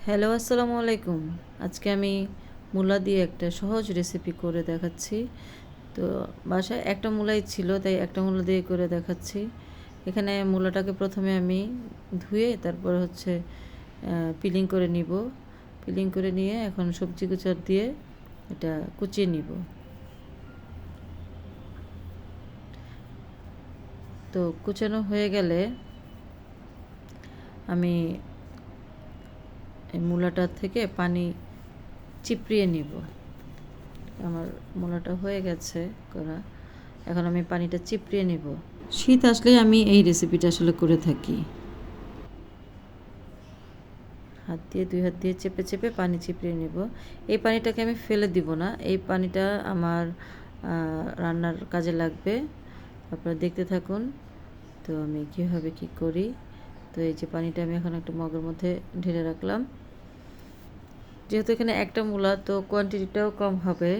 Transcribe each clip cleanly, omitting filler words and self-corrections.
Hello, আসসালামু আলাইকুম। আজকে আমি মূলা দিয়ে একটা সহজ রেসিপি করে দেখাচ্ছি। তো বাসায় একটা মূলাই ছিল, তাই একটা মূলা দিয়ে করে দেখাচ্ছি। এখানে মূলাটাকে প্রথমে আমি ধুয়ে তারপর হচ্ছে পিলিং করে নিব। পিলিং করে নিয়ে এখন সবজি কুচার দিয়ে এটা কুচিয়ে নিব। তো কুচানো হয়ে গেলে আমি এই মূলাটার থেকে পানি চিপড়িয়ে নিব। আমার মূলাটা হয়ে গেছে করা, এখন আমি পানিটা চিপড়িয়ে নিব। শীত আসলেই আমি এই রেসিপিটা আসলে করে থাকি। দুই হাত দিয়ে চেপে চেপে পানি চিপড়িয়ে নেব। এই পানিটাকে আমি ফেলে দিব না, এই পানিটা আমার রান্নার কাজে লাগবে। আপনারা দেখতে থাকুন তো আমি কীভাবে কী করি। তো এই যে পানিটা আমি এখন একটা মগের মধ্যে ঢেলে রাখলাম। যেহেতু এখানে একটা মূলা, তো কোয়ান্টিটিটাও কম হবে।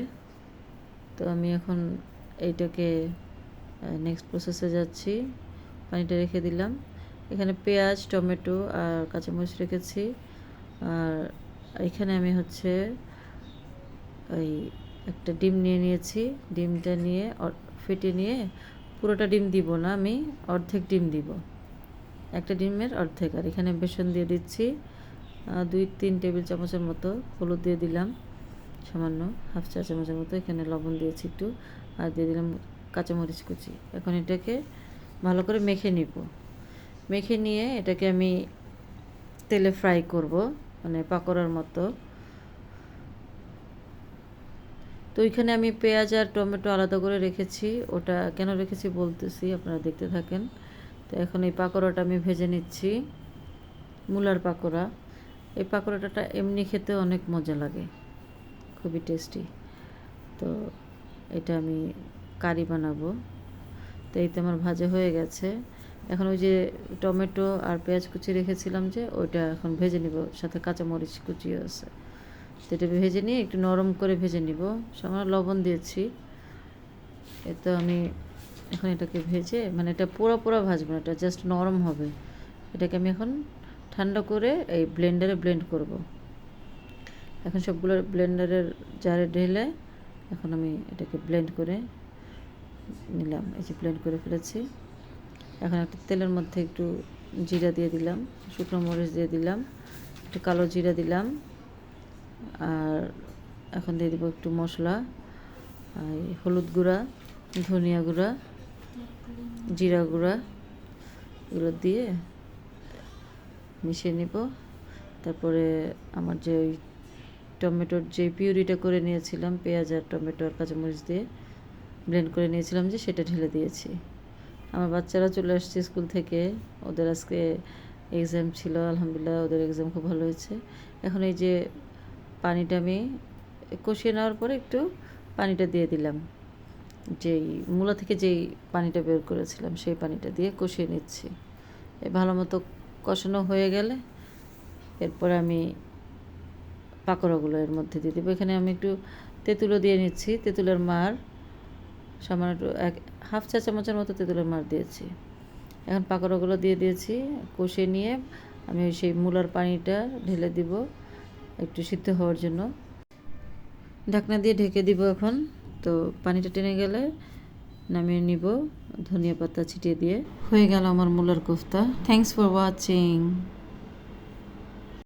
তো আমি এখন এইটাকে নেক্সট প্রসেসে যাচ্ছি। পানিটা রেখে দিলাম। এখানে পেঁয়াজ, টমেটো আর কাঁচামরিচ রেখেছি। আর এখানে আমি হচ্ছে ওই একটা ডিম নিয়ে নিয়েছি। ডিমটা নিয়ে ফেটে নিয়ে, পুরোটা ডিম দিব না, আমি অর্ধেক ডিম দিব, একটা ডিমের অর্ধেক। আর এখানে বেসন দিয়ে দিচ্ছি 2-3 টেবিল চামচের মতো। হলুদ দিয়ে দিলাম সামান্য, হাফ চা চামচের মতো। এখানে লবণ দিয়েছি একটু, আর দিয়ে দিলাম কাঁচামরিচ কুচি। এখন এটাকে ভালো করে মেখে নিব। মেখে নিয়ে এটাকে আমি তেলে ফ্রাই করব, মানে পাকোড়ার মতো। তো ওইখানে আমি পেঁয়াজ আর টমেটো আলাদা করে রেখেছি। ওটা কেন রেখেছি বলতেছি, আপনারা দেখতে থাকেন। তো এখন এই পাকোড়াটা আমি ভেজে নিচ্ছি, মূলার পাকোড়া। এই পাকোড়াটা এমনি খেতে অনেক মজা লাগে, খুবই টেস্টি। তো এটা আমি কারি বানাবো। তো এই তো আমার ভাজা হয়ে গেছে। এখন ওই যে টমেটো আর পেঁয়াজ কুচি রেখেছিলাম, যে ওইটা এখন ভেজে নিব, সাথে কাঁচামরিচ কুচিও আছে। তো এটা ভেজে নিয়ে একটু নরম করে ভেজে নিব। সামান্য লবণ দিয়েছি। তো আমি এখন এটাকে ভেজে, মানে এটা পুরো ভাজবো না, এটা জাস্ট নরম হবে। এটাকে আমি এখন ঠান্ডা করে এই ব্লেন্ডারে ব্লেন্ড করব। এখন সবগুলো ব্লেন্ডারের জারে ঢেলে এখন আমি এটাকে ব্লেন্ড করে নিলাম। এই যে ব্লেন্ড করে ফেলেছি। এখন একটা তেলের মধ্যে একটু জিরা দিয়ে দিলাম, শুকনো মরিচ দিয়ে দিলাম, একটু কালো জিরা দিলাম। আর এখন দিয়ে দেবো একটু মশলা, হলুদ গুঁড়া, ধনিয়া গুঁড়া, জিরা গুঁড়া, এগুলো দিয়ে মিশিয়ে নেব। তারপরে আমার যে ওই টমেটোর যে পিউরিটা করে নিয়েছিলাম, পেঁয়াজ আর টমেটো আর কাঁচামরিচ দিয়ে ব্লেন্ড করে নিয়েছিলাম, যে সেটা ঢেলে দিয়েছি। আমার বাচ্চারা চলে আসছে স্কুল থেকে, ওদের আজকে এক্সাম ছিল। আলহামদুলিল্লাহ ওদের এক্সাম খুব ভালো হয়েছে। এখন এই যে পানিটা আমি কষিয়ে নেওয়ার পরে একটু পানিটা দিয়ে দিলাম, যেই মূলা থেকে যেই পানিটা বের করেছিলাম সেই পানিটা দিয়ে কষিয়ে নিচ্ছি। ভালো মতো কষানো হয়ে গেলে এরপরে আমি পাকোড়াগুলো এর মধ্যে দিয়ে দেবো। এখানে আমি একটু তেঁতুলও দিয়ে নিচ্ছি, তেঁতুলের মার সামান্য একটু হাফ চা চামচের মতো তেঁতুলের মার দিয়েছি। এখন পাকোড়াগুলো দিয়ে দিয়েছি। কষিয়ে নিয়ে আমি সেই মূলার পানিটা ঢেলে দিব একটু সিদ্ধ হওয়ার জন্য। ঢাকনা দিয়ে ঢেকে দিব এখন। তো পানিটা টেনে গেলে নামিয়ে নিব, ধনিয়া পাতা ছিটিয়ে দিয়ে। হয়ে গেল আমার মূলার কোফতা। Thanks for watching.